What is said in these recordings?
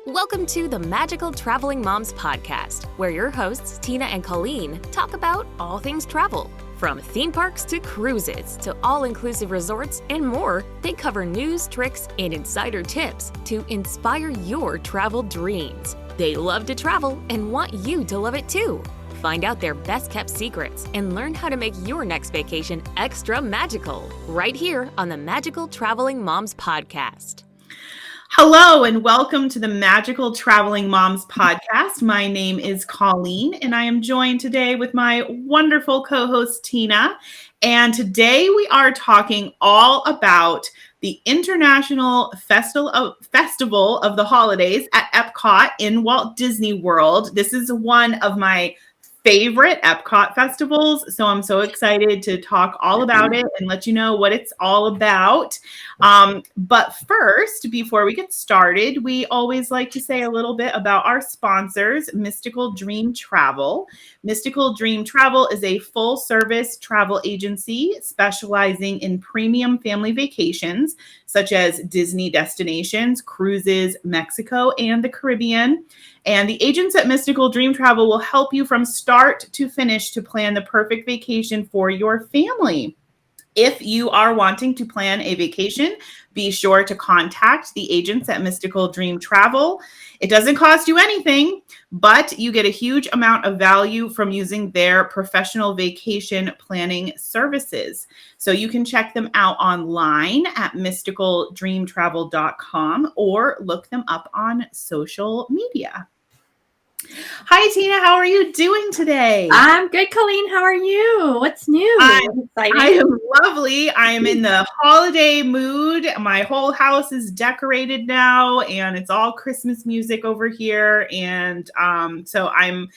Welcome to the Magical Traveling Moms podcast, where your hosts, Tina and Colleen, talk about all things travel. From theme parks to cruises to all-inclusive resorts and more, they cover news, tricks, and insider tips to inspire your travel dreams. They love to travel and want you to love it too. Find out their best-kept secrets and learn how to make your next vacation extra magical, right here on the Magical Traveling Moms podcast. Hello and welcome to the Magical Traveling Moms podcast. My name is Colleen and I am joined today with my wonderful co-host Tina. And today we are talking all about the International Festival of the Holidays at EPCOT in Walt Disney World. This is one of my favorite EPCOT festivals. So I'm so excited to talk all about it and let you know what it's all about. But first, before we get started, we always like to say a little bit about our sponsors, Mystical Dream Travel. Mystical Dream Travel is a full-service travel agency specializing in premium family vacations, such as Disney destinations, cruises, Mexico, and the Caribbean. And the agents at Mystical Dream Travel will help you from start to finish to plan the perfect vacation for your family. If you are wanting to plan a vacation, be sure to contact the agents at Mystical Dream Travel. It doesn't cost you anything, but you get a huge amount of value from using their professional vacation planning services. So you can check them out online at mysticaldreamtravel.com or look them up on social media. Hi, Tina. How are you doing today? I'm good, Colleen. How are you? What's new? I am lovely. I am in the holiday mood. My whole house is decorated now, and it's all Christmas music over here. And so I'm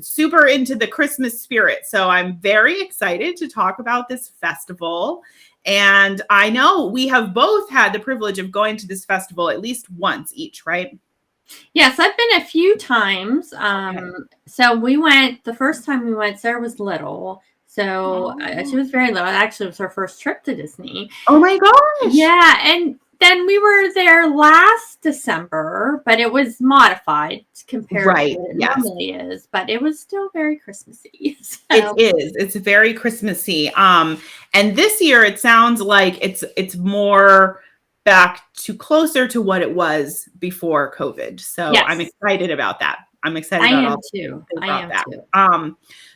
super into the Christmas spirit. So I'm very excited to talk about this festival. And I know we have both had the privilege of going to this festival at least once each, right? Yes, I've been a few times. So we went, the first time we went, Sarah was little. So she was very little. Actually, it was her first trip to Disney. Oh my gosh. Yeah. And then we were there last December, but it was modified compared to what it normally is. But it was still very Christmassy. So. It is. It's very Christmassy. And this year it sounds like it's more back to closer to what it was before COVID. So yes. I'm excited about that. I am too.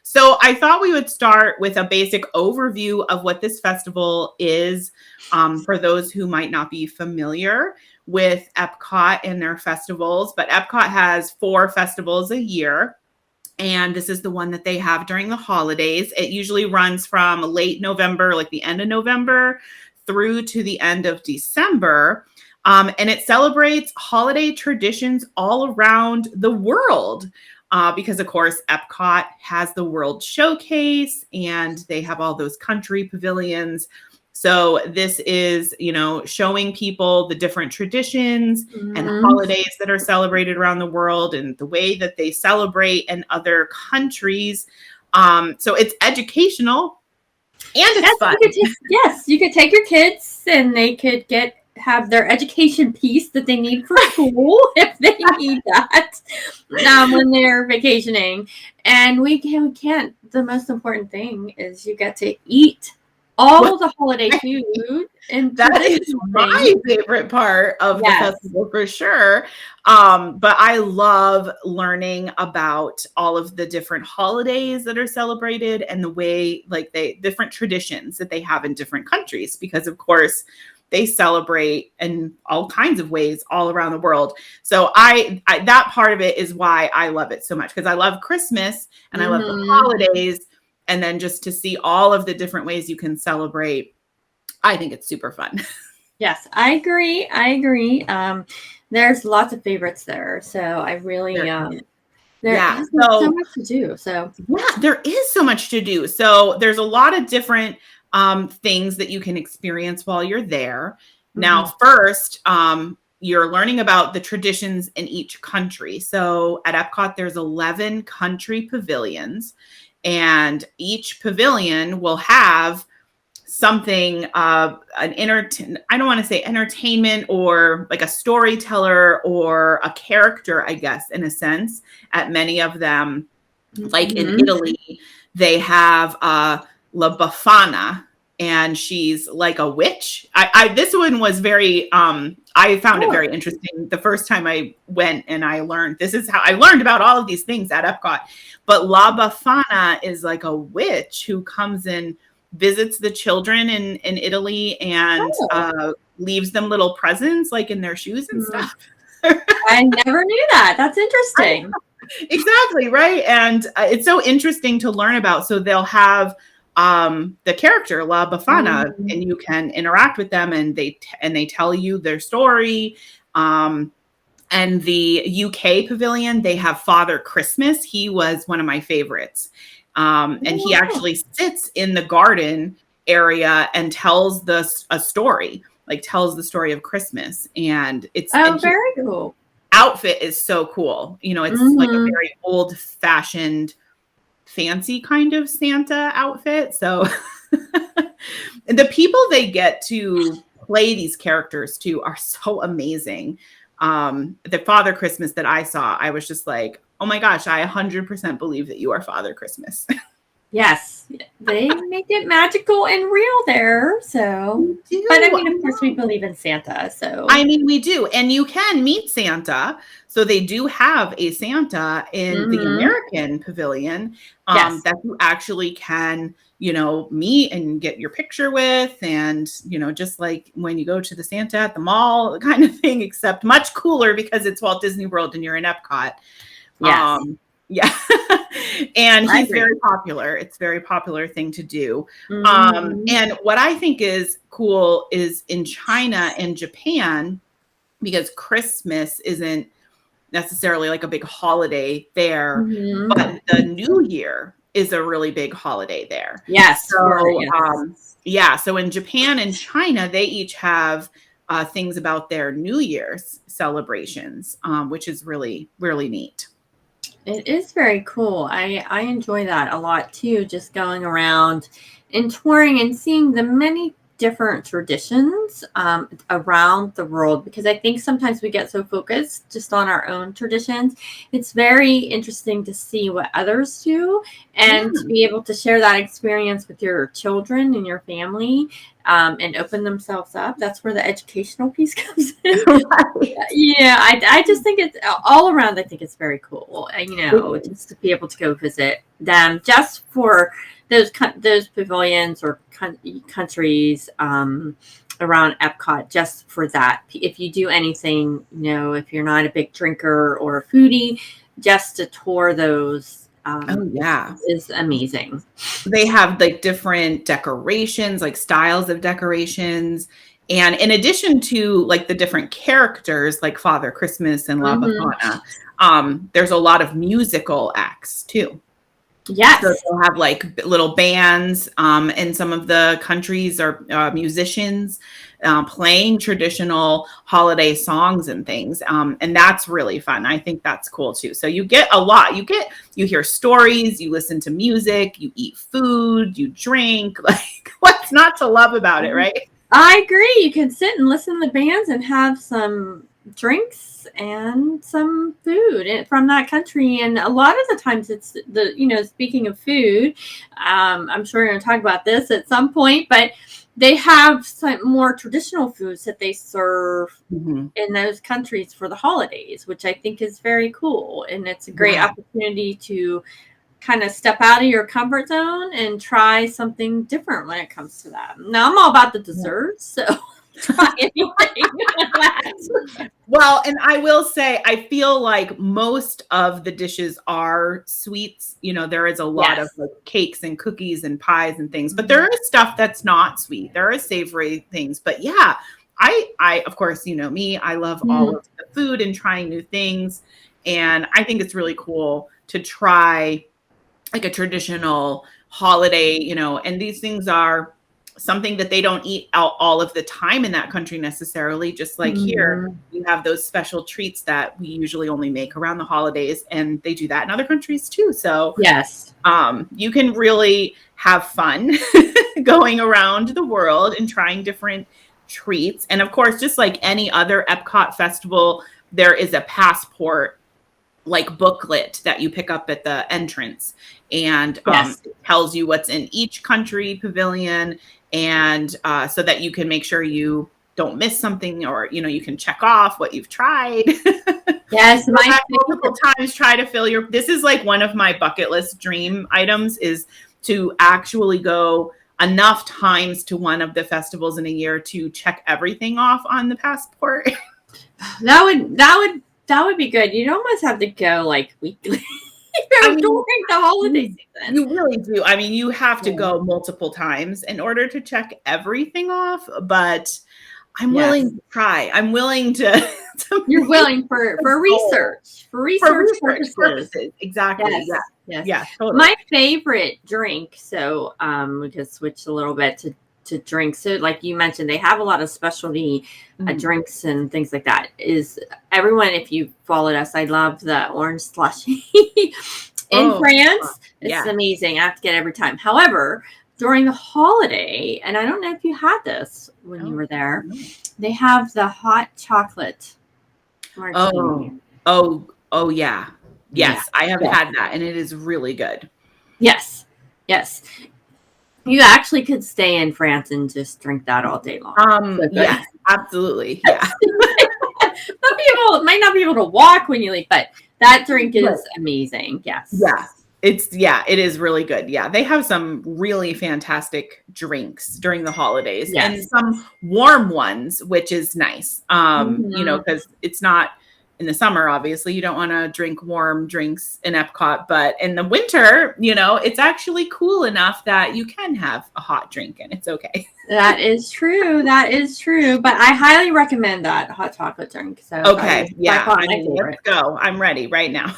So I thought we would start with a basic overview of what this festival is, for those who might not be familiar with EPCOT and their festivals. But EPCOT has 4 festivals a year. And this is the one that they have during the holidays. It usually runs from late November, like the end of November, through to the end of December. And it celebrates holiday traditions all around the world because, of course, EPCOT has the World Showcase and they have all those country pavilions. So this is, showing people the different traditions and holidays that are celebrated around the world and the way that they celebrate in other countries. So it's educational. And it's fun. You could take your kids and they could have their education piece that they need for school if they need that when they're vacationing. And we can't. The most important thing is you get to eat all the holiday food. And that is my favorite part of the festival for sure. But I love learning about all of the different holidays that are celebrated and the way, like, different traditions that they have in different countries, because of course they celebrate in all kinds of ways all around the world. So I that part of it is why I love it so much, because I love Christmas and I love the holidays. And then just to see all of the different ways you can celebrate, I think it's super fun. Yes, I agree. There's lots of favorites there. So I really, there's so much to do. So yeah, there is so much to do. So there's a lot of different things that you can experience while you're there. Now, first, you're learning about the traditions in each country. So at EPCOT, there's 11 country pavilions. And each pavilion will have something I don't want to say entertainment or like a storyteller or a character, I guess, in a sense, at many of them. Like in Italy, they have La Befana, and she's like a witch. This one was very, I found it very interesting the first time I went, and I learned, this is how I learned about all of these things at EPCOT. But La Befana is like a witch who comes and visits the children in Italy and leaves them little presents like in their shoes and stuff. I never knew that. That's interesting. Exactly, right. And it's so interesting to learn about. So they'll have the character La Befana, and you can interact with them, and they tell you their story. And the UK pavilion, they have Father Christmas. He was one of my favorites. And he actually sits in the garden area and tells a story, like tells the story of Christmas. And it's very cool. Outfit is so cool. You know, it's like a very old fashioned, fancy kind of Santa outfit. So and the people they get to play these characters too are so amazing. The Father Christmas that I saw, I was just like, oh my gosh, I 100% believe that you are Father Christmas. Yes, they make it magical and real there. So, but I mean, of course, we believe in Santa. So, I mean, we do, and you can meet Santa. So they do have a Santa in the American pavilion that you actually can, you know, meet and get your picture with, and you know, just like when you go to the Santa at the mall, kind of thing, except much cooler because it's Walt Disney World and you're in Epcot. Yes. Yeah. And he's very popular. It's a very popular thing to do. And what I think is cool is in China and Japan, because Christmas isn't necessarily like a big holiday there, but the New Year is a really big holiday there. Yes. So, so in Japan and China, they each have things about their New Year's celebrations, which is really, really neat. It is very cool. I enjoy that a lot too, just going around and touring and seeing the many different traditions around the world, because I think sometimes we get so focused just on our own traditions. It's very interesting to see what others do and to be able to share that experience with your children and your family and open themselves up. That's where the educational piece comes in. Yeah, I just think it's all around. I think it's very cool. You know, just to be able to go visit them just for those pavilions or countries around Epcot, just for that. If you do anything, you know, if you're not a big drinker or a foodie, just to tour those is amazing. They have like different decorations, like styles of decorations. And in addition to like the different characters like Father Christmas and La Befana, there's a lot of musical acts too. Yes. So they'll have like little bands, and some of the countries are musicians playing traditional holiday songs and things. And that's really fun. I think that's cool too. So you get a lot. You hear stories, you listen to music, you eat food, you drink. Like, what's not to love about it, right? I agree. You can sit and listen to the bands and have some drinks and some food from that country. And a lot of the times it's speaking of food, I'm sure we're going to talk about this at some point, but they have some more traditional foods that they serve in those countries for the holidays, which I think is very cool. And it's a great opportunity to kind of step out of your comfort zone and try something different when it comes to that. Now I'm all about the desserts, so try anything. Well, and I will say, I feel like most of the dishes are sweets. You know, there is a lot of like cakes and cookies and pies and things, but there is stuff that's not sweet. There are savory things, but yeah, I of course, you know me, I love all of the food and trying new things. And I think it's really cool to try like a traditional holiday, you know, and these things are something that they don't eat out all of the time in that country necessarily. Just like here, you have those special treats that we usually only make around the holidays, and they do that in other countries too. So yes, you can really have fun going around the world and trying different treats. And of course, just like any other EPCOT festival, there is a passport like booklet that you pick up at the entrance, and it tells you what's in each country pavilion, and so that you can make sure you don't miss something, or you can check off what you've tried. Yes, my multiple times try to fill your. This is like one of my bucket list dream items, is to actually go enough times to one of the festivals in a year to check everything off on the passport. That would be good. You'd almost have to go like weekly during the holiday season. You really do. I mean, you have to go multiple times in order to check everything off, but I'm willing to try. I'm willing to You're willing for research. For research purposes. Exactly. Yes. Yeah. Totally. My favorite drink, so we just switched a little bit to drinks. So like you mentioned, they have a lot of specialty drinks and things like that. Is everyone, if you followed us, I love the orange slushy in France. It's amazing. I have to get it every time. However, during the holiday, and I don't know if you had this when you were there, they have the hot chocolate martini. Oh yeah. Yes, I have had that, and it is really good. Yes. You actually could stay in France and just drink that all day long. Yes, absolutely. Yeah. People might not be able to walk when you leave, but that drink is amazing. Yes. Yeah. It is really good. Yeah. They have some really fantastic drinks during the holidays, and some warm ones, which is nice. Because it's not in the summer, obviously you don't want to drink warm drinks in EPCOT, but in the winter, it's actually cool enough that you can have a hot drink and it's okay. That is true. But I highly recommend that hot chocolate drink. So okay. Let's go. I'm ready right now.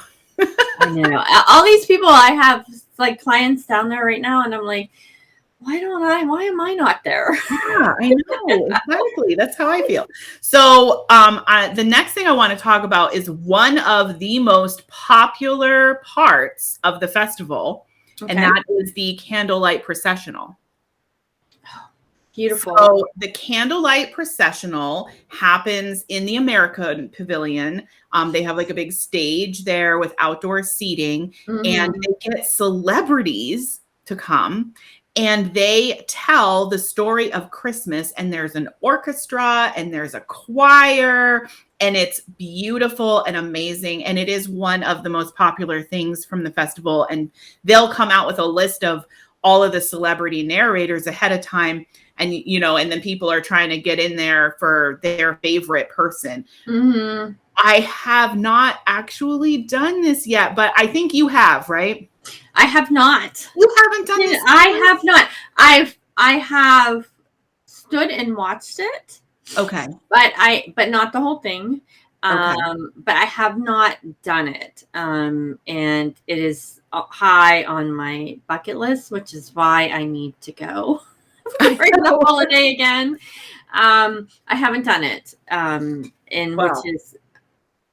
I know. All these people, I have like clients down there right now, and I'm like, why am I not there? Yeah, I know. Exactly. That's how I feel. So the next thing I want to talk about is one of the most popular parts of the festival, and that is the Candlelight Processional. Beautiful. So the Candlelight Processional happens in the American Pavilion. They have like a big stage there with outdoor seating, and they get celebrities to come, and they tell the story of Christmas, and there's an orchestra and there's a choir, and it's beautiful and amazing. And it is one of the most popular things from the festival. And they'll come out with a list of all of the celebrity narrators ahead of time. And, and then people are trying to get in there for their favorite person. I have not actually done this yet, but I think you have, right? I have not. You haven't done this? I have not. I have stood and watched it. Okay. But not the whole thing. But I have not done it. And it is high on my bucket list, which is why I need to go for the holiday again. I haven't done it. Which is,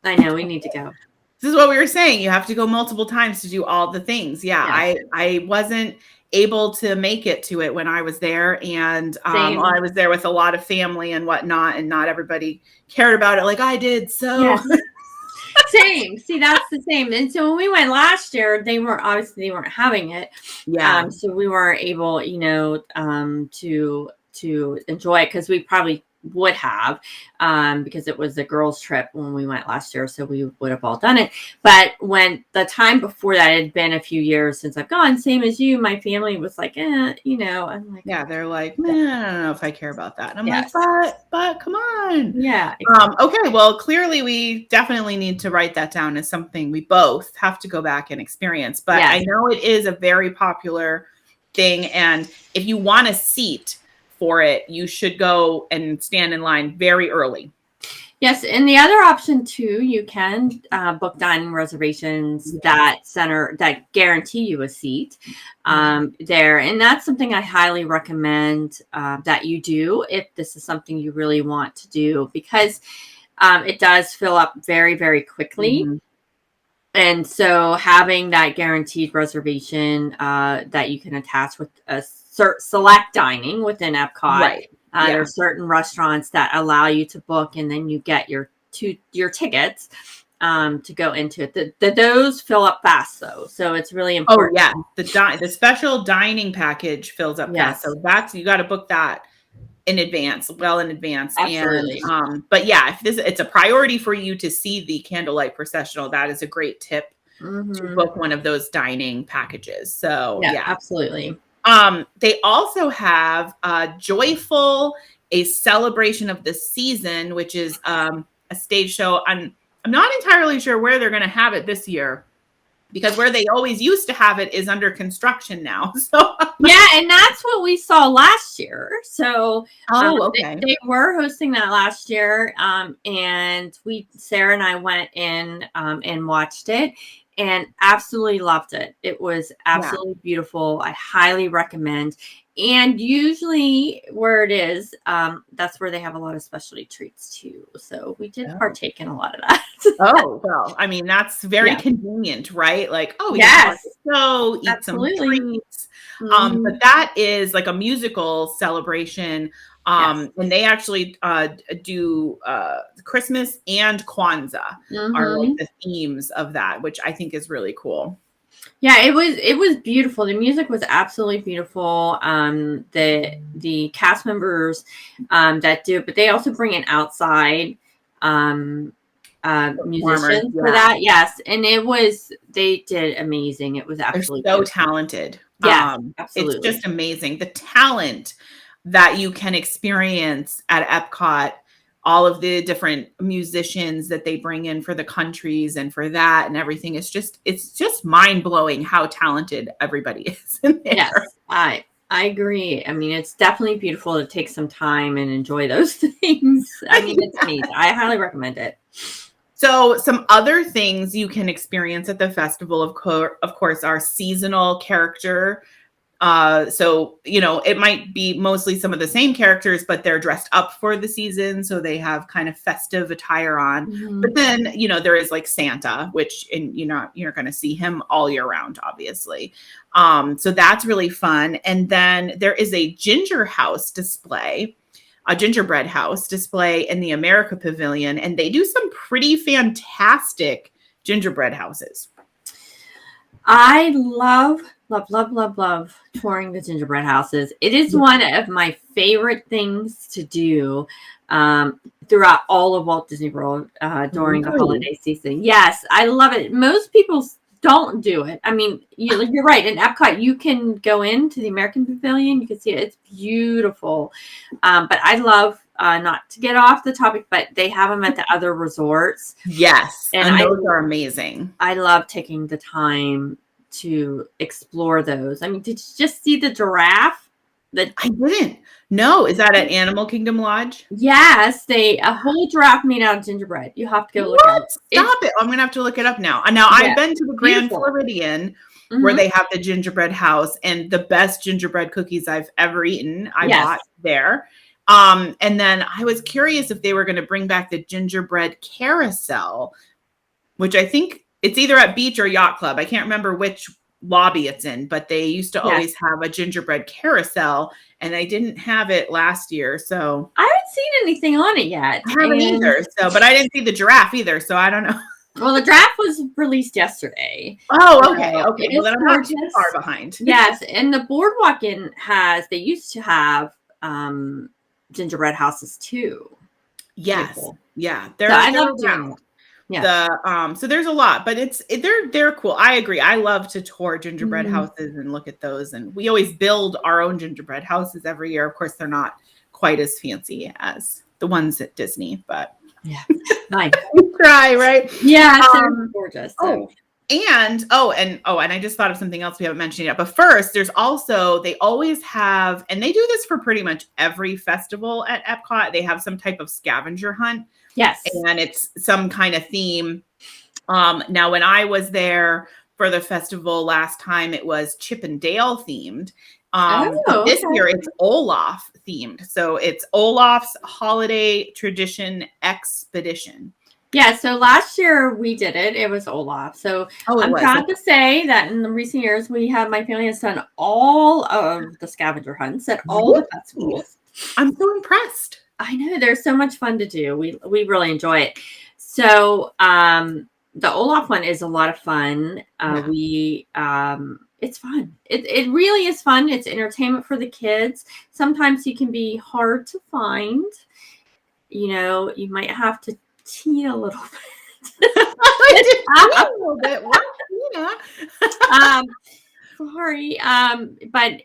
I know we need to go. This is what we were saying. You have to go multiple times to do all the things. Yeah. I wasn't able to make it to it when I was there. And I was there with a lot of family and whatnot, and not everybody cared about it like I did. So same. See, that's the same. And so when we went last year, they weren't having it. Yeah. So we weren't able, to enjoy it, because we probably would have, because it was a girls' trip when we went last year, so we would have all done it. But when the time before that, it had been a few years since I've gone, same as you, my family was like, I'm like, they're like, man, I don't know if I care about that. And I'm like, but come on. Yeah. Exactly. Okay. Well, clearly we definitely need to write that down as something we both have to go back and experience. But I know it is a very popular thing, and if you want a seat for it, you should go and stand in line very early. Yes, and the other option too, you can book dining reservations that guarantee you a seat there, and that's something I highly recommend that you do if this is something you really want to do, because it does fill up very, very quickly. And so having that guaranteed reservation that you can attach with a select dining within EPCOT. Right. There are certain restaurants that allow you to book, and then you get your tickets to go into it. Those fill up fast, though, so it's really important. Oh yeah, the special dining package fills up fast, so you got to book that well in advance. Absolutely. And but yeah, if it's a priority for you to see the Candlelight Processional, that is a great tip to book one of those dining packages. So yeah, absolutely. They also have Joyful, a celebration of the season, which is a stage show. I'm not entirely sure where they're going to have it this year, because where they always used to have it is under construction now. So yeah, and that's what we saw last year. So okay. They were hosting that last year, and Sarah and I went in and watched it. And absolutely loved it. It was absolutely beautiful. I highly recommend. And usually where it is, that's where they have a lot of specialty treats too. So we did partake in a lot of that. Oh, well, I mean, that's very convenient, right? Like, oh, we eat absolutely. some treats. But that is like a musical celebration. And they actually do Christmas and Kwanzaa are like the themes of that, which I think is really cool. Yeah, it was beautiful. The music was absolutely beautiful. The cast members that do, but they also bring in outside musicians for that. Yes, and they did amazing. It was absolutely so talented. Yeah, absolutely. It's just amazing. The talent that you can experience at EPCOT, all of the different musicians that they bring in for the countries and for that and everything. It's just mind blowing how talented everybody is in there. Yes, I agree. I mean, it's definitely beautiful to take some time and enjoy those things. I mean, it's neat. I highly recommend it. So some other things you can experience at the festival, of course, are seasonal character. So, it might be mostly some of the same characters, but they're dressed up for the season. So they have kind of festive attire on. But then, there is like Santa, which you're going to see him all year round, obviously. So that's really fun. And then there is a gingerbread house display in the America Pavilion, and they do some pretty fantastic gingerbread houses. I love touring the gingerbread houses. It is one of my favorite things to do throughout all of Walt Disney World during the holiday season. Yes, I love it. Most people don't do it. I mean, you're right. In EPCOT, you can go into the American Pavilion. You can see it. It's beautiful. But I love, not to get off the topic, but they have them at the other resorts. Yes. And those are amazing. I love taking the time to explore those. I mean, did you just see the giraffe? I didn't. No, is that at Animal Kingdom Lodge? Yes, a whole giraffe made out of gingerbread. You have to go look at it. Stop it. I'm going to have to look it up now. Now, I've been to the Grand Floridian where they have the gingerbread house, and the best gingerbread cookies I've ever eaten, I bought there. And then I was curious if they were going to bring back the gingerbread carousel, which I think it's either at Beach or Yacht Club. I can't remember which lobby it's in, but they used to always have a gingerbread carousel, and they didn't have it last year. So I haven't seen anything on it yet. I haven't either. So, but I didn't see the giraffe either. So I don't know. Well, the giraffe was released yesterday. Oh, okay. Okay. Well, then I'm not too far behind. Yes. And the Boardwalk Inn they used to have gingerbread houses too. Yes. Beautiful. Yeah. I love doing it. Yeah. So there's a lot, but they're cool. I agree. I love to tour gingerbread houses and look at those. And we always build our own gingerbread houses every year. Of course, they're not quite as fancy as the ones at Disney, but yeah, nice. We try, right? Yeah, they're gorgeous. So. And I just thought of something else we haven't mentioned yet. But first, they always have, and they do this for pretty much every festival at EPCOT. They have some type of scavenger hunt Yes. And it's some kind of theme. Now, when I was there for the festival last time, it was Chip and Dale themed. This year it's Olaf themed. So it's Olaf's Holiday Tradition Expedition. Yeah, so last year we did it. It was Olaf. So I'm proud to say that in the recent years, my family has done all of the scavenger hunts at all the festivals. I'm so impressed. I know, there's so much fun to do. We really enjoy it. So the Olaf one is a lot of fun. It's fun. It really is fun. It's entertainment for the kids. Sometimes you can be hard to find. You might have to cheat a little bit. A little bit. What? Sorry. But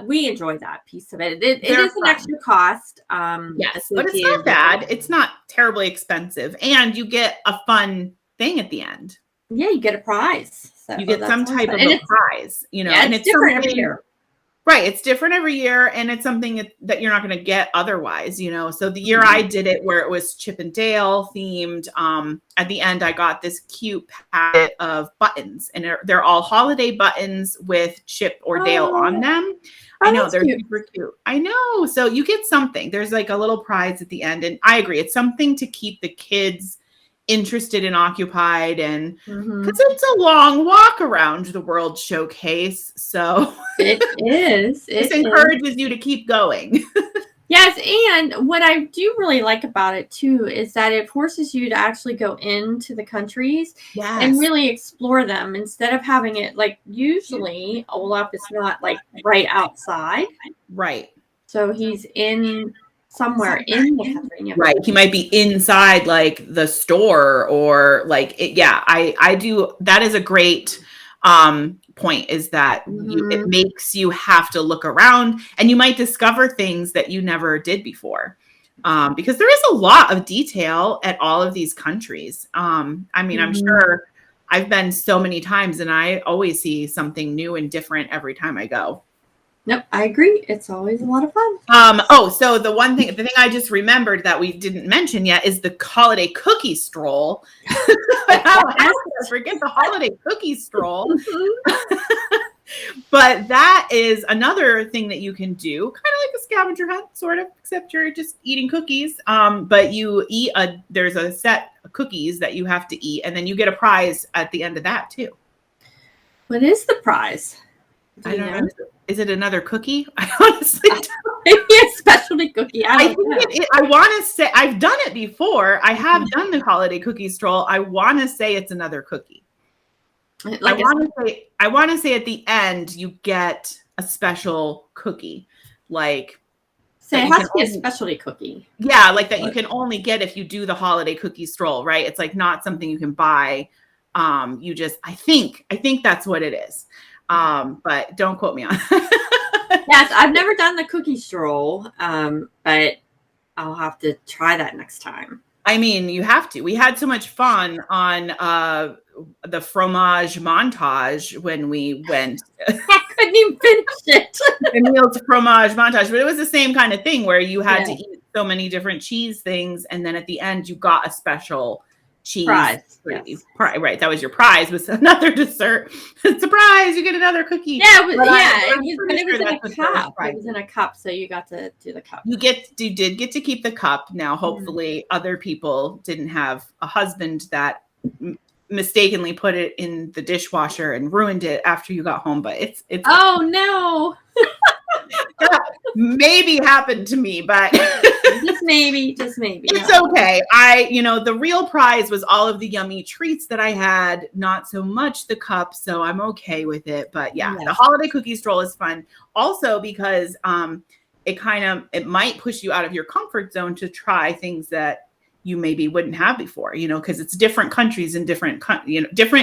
we enjoy that piece of it. It is an extra cost. Yes, but it's not bad. It's not terribly expensive. And you get a fun thing at the end. Yeah, you get a prize. So you get some type of a prize, Yeah, and it's different every year. Right. It's different every year. And it's something that you're not going to get otherwise, So the year I did it where it was Chip and Dale themed, at the end, I got this cute packet of buttons, and they're all holiday buttons with Chip or Dale on them. I know, they're super cute. I know. So you get something. There's like a little prize at the end. And I agree. It's something to keep the kids interested and occupied, and because it's a long walk around the World Showcase. So it is. This encourages you to keep going. Yes, and what I do really like about it too is that it forces you to actually go into the countries and really explore them instead of having it like usually Olaf is not like right outside. Right. So he's in somewhere in the country. Right. He might be inside like the store or like it. Yeah, I do. That is a great point, is that it makes you have to look around, and you might discover things that you never did before, because there is a lot of detail at all of these countries. I mean, I'm sure I've been so many times, and I always see something new and different every time I go. Nope, I agree. It's always a lot of fun. So the thing I just remembered that we didn't mention yet is the holiday cookie stroll. Forget the holiday cookie stroll. But that is another thing that you can do, kind of like a scavenger hunt, sort of, except you're just eating cookies. But you eat there's a set of cookies that you have to eat, and then you get a prize at the end of that too. What is the prize? I don't know. Is it another cookie? I honestly don't. Maybe a specialty cookie. I want to say I've done it before. I have done the holiday cookie stroll. I want to say it's another cookie. I want to say at the end you get a special cookie, like. So it has to be a specialty cookie. Yeah, like that you can only get if you do the holiday cookie stroll, right? It's like not something you can buy. You just, I think that's what it is. But don't quote me on. Yes, I've never done the cookie stroll, but I'll have to try that next time. I mean, you have to. We had so much fun on the fromage montage when we went. I couldn't even finish it. Emil's fromage montage, but it was the same kind of thing where you had to eat so many different cheese things, and then at the end you got a special cheese prize. Yes. Right, that was your prize. Was another dessert. Surprise! You get another cookie. Yeah, it was in a cup. It was in a cup, so you got to do the cup. You did get to keep the cup. Now, hopefully, other people didn't have a husband that mistakenly put it in the dishwasher and ruined it after you got home. But it's. Oh no! That maybe happened to me, but just maybe. It's okay. The real prize was all of the yummy treats that I had, not so much the cup, so I'm okay with it. But the holiday cookie stroll is fun. Also because it might push you out of your comfort zone to try things that you maybe wouldn't have before, because it's different countries and different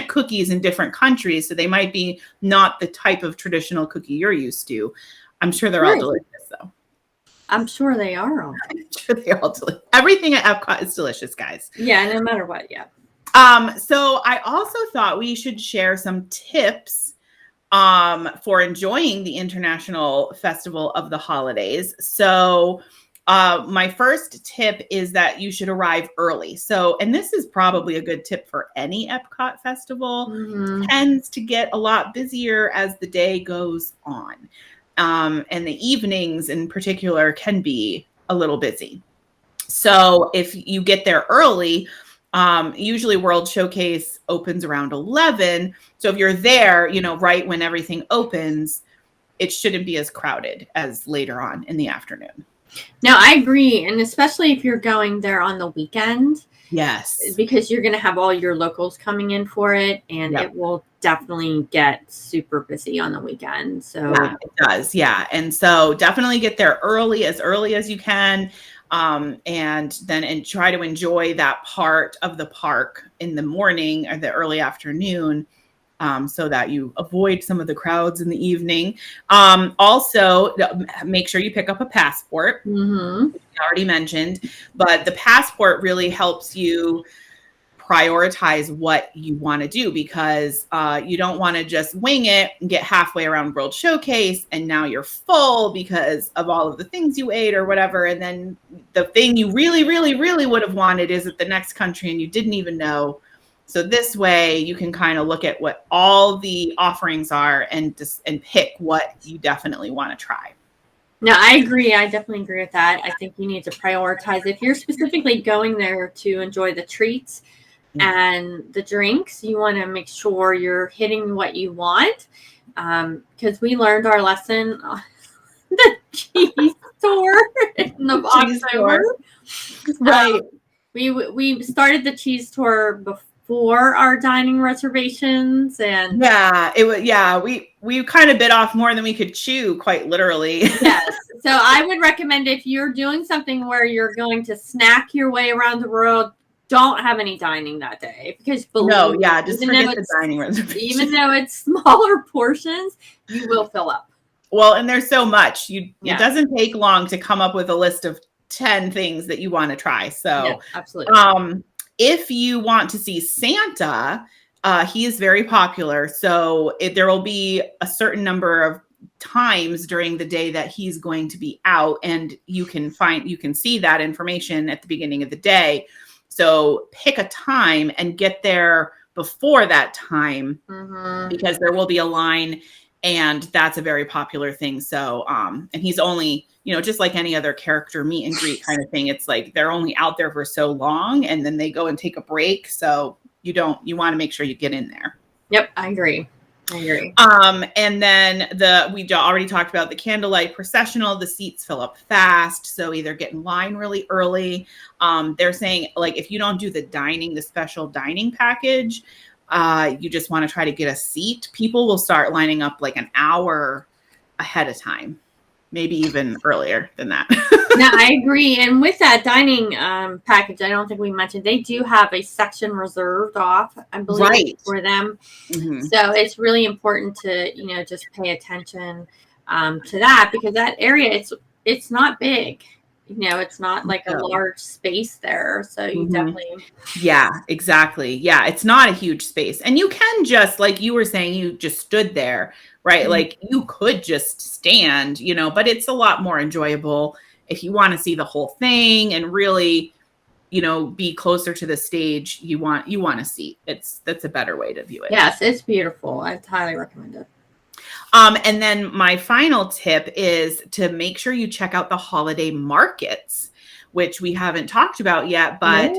cookies in different countries. So they might be not the type of traditional cookie you're used to. I'm sure they're all delicious, though. I'm sure they are all. I'm sure they're all delicious. Everything at EPCOT is delicious, guys. Yeah, no matter what, yeah. So I also thought we should share some tips for enjoying the International Festival of the Holidays. So My first tip is that you should arrive early. So, and this is probably a good tip for any EPCOT festival. Mm-hmm. Tends to get a lot busier as the day goes on. And the evenings in particular can be a little busy. So if you get there early, usually World Showcase opens around 11. So if you're there, right when everything opens, it shouldn't be as crowded as later on in the afternoon. No, I agree. And especially if you're going there on the weekend. Yes. Because you're going to have all your locals coming in for it, and Yep. it will definitely get super busy on the weekend. So yeah, it does. Yeah. And so definitely get there early as you can. And try to enjoy that part of the park in the morning or the early afternoon. So that you avoid some of the crowds in the evening. Also, make sure you pick up a passport, which I already mentioned, but the passport really helps you prioritize what you want to do, because you don't want to just wing it and get halfway around World Showcase and now you're full because of all of the things you ate or whatever. And then the thing you really, really, really would have wanted is at the next country and you didn't even know. So this way you can kind of look at what all the offerings are and pick what you definitely want to try. No, I agree. I definitely agree with that. I think you need to prioritize. If you're specifically going there to enjoy the treats and the drinks, you want to make sure you're hitting what you want. Because we learned our lesson on the cheese store in October. Right. We started the cheese tour before our dining reservations, and we kind of bit off more than we could chew, quite literally. Yes. So I would recommend, if you're doing something where you're going to snack your way around the world, don't have any dining that day, because just forget the dining reservation. Even though it's smaller portions, you will fill up. Well, and there's so much. It doesn't take long to come up with a list of 10 things that you want to try. So yeah, absolutely. If you want to see Santa, he is very popular. So there will be a certain number of times during the day that he's going to be out, and you can see that information at the beginning of the day. So pick a time and get there before that time, because there will be a line, and that's a very popular thing. So, and he's only, just like any other character meet and greet kind of thing. It's like they're only out there for so long, and then they go and take a break. So you want to make sure you get in there. Yep, I agree. And then we already talked about the Candlelight Processional. The seats fill up fast, so either get in line really early. They're saying, like, if you don't do the special dining package, you just want to try to get a seat, people will start lining up like an hour ahead of time, maybe even earlier than that. No, I agree. And with that dining package, I don't think we mentioned, they do have a section reserved off, I believe, for them. So it's really important to, just pay attention to that, because that area, it's not big. It's not like a large space there. So you definitely. Yeah, exactly. Yeah, it's not a huge space. And you can just, like you were saying, you just stood there, right? Like you could just stand, but it's a lot more enjoyable if you want to see the whole thing and really, be closer to the stage. You want a seat. That's a better way to view it. Yes, it's beautiful. I highly recommend it. And then my final tip is to make sure you check out the holiday markets, which we haven't talked about yet, but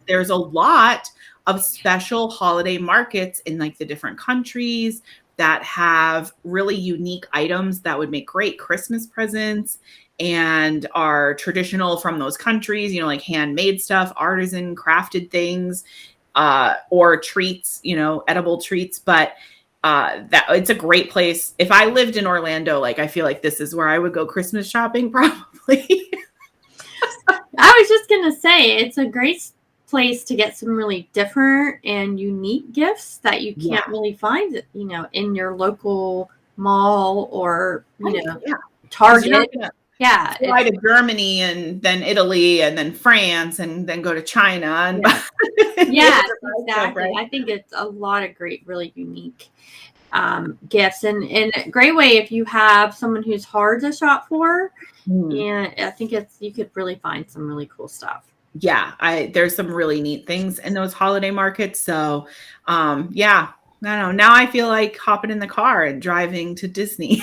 there's a lot of special holiday markets in like the different countries that have really unique items that would make great Christmas presents and are traditional from those countries, like handmade stuff, artisan crafted things, or treats, edible treats. But that it's a great place. If I lived in Orlando, I feel like this is where I would go Christmas shopping, probably. I was just gonna say, it's a great place to get some really different and unique gifts that you can't really find, in your local mall or Target. Yeah, fly to Germany and then Italy and then France and then go to China and exactly. Right? I think it's a lot of great, really unique gifts, and a great way if you have someone who's hard to shop for. And I think you could really find some really cool stuff. Yeah, there's some really neat things in those holiday markets. So, yeah, I don't know. Now I feel like hopping in the car and driving to Disney.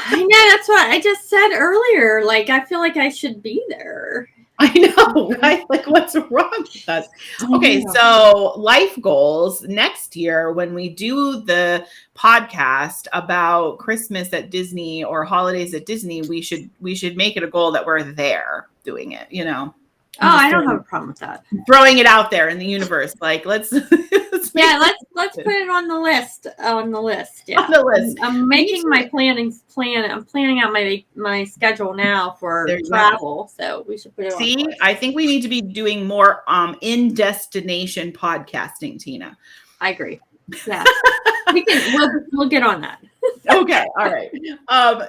I know, that's what I just said earlier. Like, I feel like I should be there. I know, right? Like, what's wrong with us? Okay, so life goals next year when we do the podcast about Christmas at Disney or holidays at Disney, we should make it a goal that we're there doing it, you know. Oh, I don't have a problem with that. Throwing it out there in the universe, like let's put it on the list. On the list, yeah. On the list. I'm making my plan. I'm planning out my schedule now for travel, so we should put it on the list. I think we need to be doing more in destination podcasting, Tina. I agree. Yeah, we'll get on that. Okay, all right.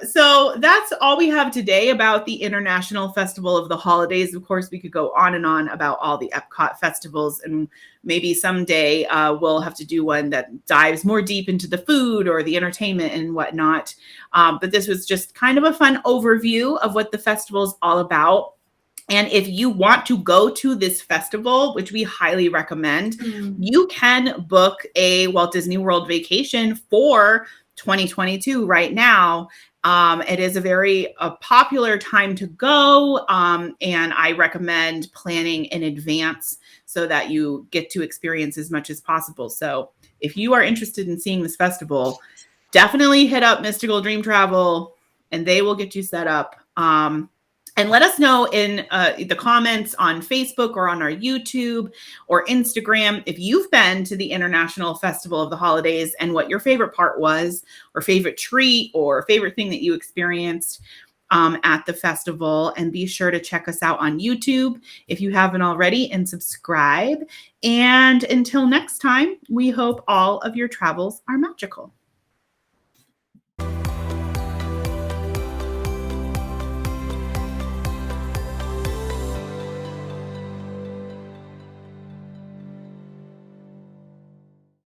So that's all we have today about the International Festival of the Holidays. Of course, we could go on and on about all the EPCOT festivals, and maybe someday we'll have to do one that dives more deep into the food or the entertainment and whatnot. But this was just kind of a fun overview of what the festival is all about. And if you want to go to this festival, which we highly recommend, you can book a Walt Disney World vacation for 2022 right now. It is a very popular time to go, and I recommend planning in advance so that you get to experience as much as possible. So if you are interested in seeing this festival, definitely hit up Mystical Dream Travel and they will get you set up. And let us know in the comments on Facebook or on our YouTube or Instagram if you've been to the International Festival of the Holidays and what your favorite part was, or favorite treat, or favorite thing that you experienced at the festival. And be sure to check us out on YouTube if you haven't already, and subscribe. And until next time, we hope all of your travels are magical.